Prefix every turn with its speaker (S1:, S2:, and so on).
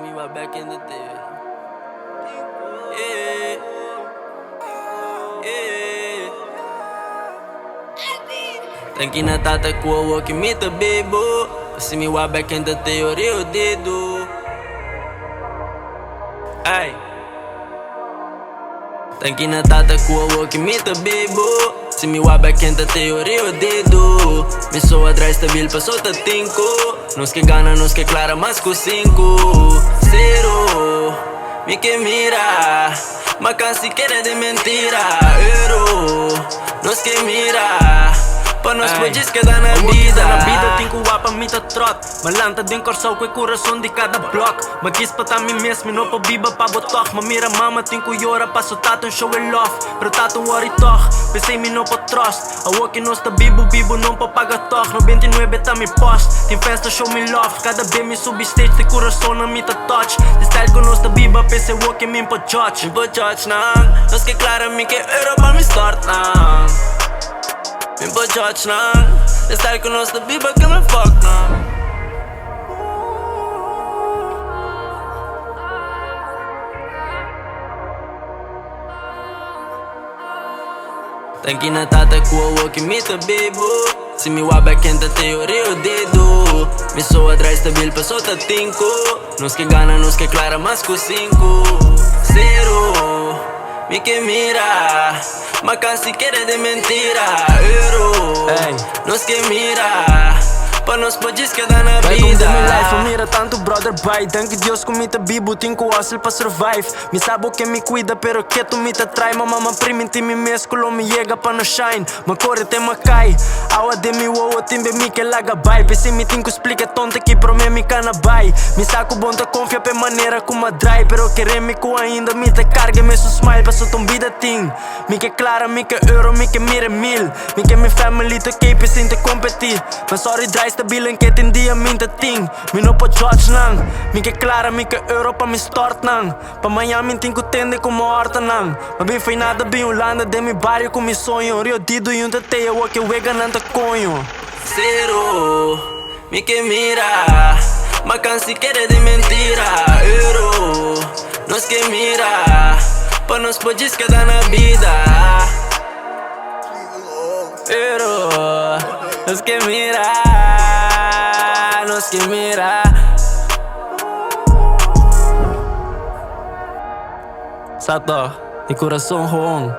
S1: me right back in the day. Yeah, yeah. Tranqui na tata com o walk me the bebo. Se me right back in the teoria o dedo. Ay. Tranqui na tata com o walk me the bebo. Se me right back in the teoria o dedo. Me sou atrás stabil pa solta tinko. Nos que gana, nos que clara mas com 5 0. Me que mira, mas casi quiere de mentira. Euro, nos que mira, pa nós podes que dá na vida.
S2: Na vida tem que voar pra mim tá trote. Malanta de corção com o coração de cada bloco. Mas quis pra tá mim mesmo, não pra biba pra botox. Mas mira mama, tem que llora pra soltar um show e love. Pra tá um worry talk, pensei me não pra trust. A walk não está bibo não pra pagar talk. 99 tá me post, tem festa show me love. Cada vez me sube stage, tem coração na minha touch. De style que não está biba, pensei walk me pra judge.
S1: Me pra judge não, nós que clara me que Europa me start não. Me pra judge não, de style que nós tá biba que me fuck não. Tranqui na tata com o walk me tá bebo. Se me right back in the teoria o dedo. Me sou atrás stabil pa solta tinko. Nos que gana, nos que clara mas com 5 0. Me que mira, mas casi quiere de mentira. Euro, nos que mira, pa nós podes que dá na vida.
S2: Vai life, eu mira tanto brother bye. Danke Deus que me tá bibo, tenho que hustle pra survive. Me sabe o que me cuida, pero que tu me tá trai. Mamma prima em me mesculo, me llega pra no shine. Ma corre te ma cai, awa de mi wow, timbe mi que laga bai. Pensei me tenho que explicar tonta que pro me cana bai. Me saco bom tá confia pe maneira como a dry. Pero querer me com ainda me tá carga, me su smile pra sua vida ting. Me que clara, me que euro, me que mira mil. Me que mi family to keep it sem te competir. Mas sorry dry stabil en que tem dia minta ting. Me não pode judge nang. Me que clara, me que Europa me start nang. Pa manhã me tenho que tender como horta nang. Mas bem foi nada bem Holanda de mi barrio com mi sonho. Rio Dido e teia o que wega nanta conho.
S1: 0, me que mira, mas casi quiere de mentira. Euro, nos que mira, pa nós podes que dá na vida. Euro, nos que mira, nos que mira.
S2: Sato, de coração home.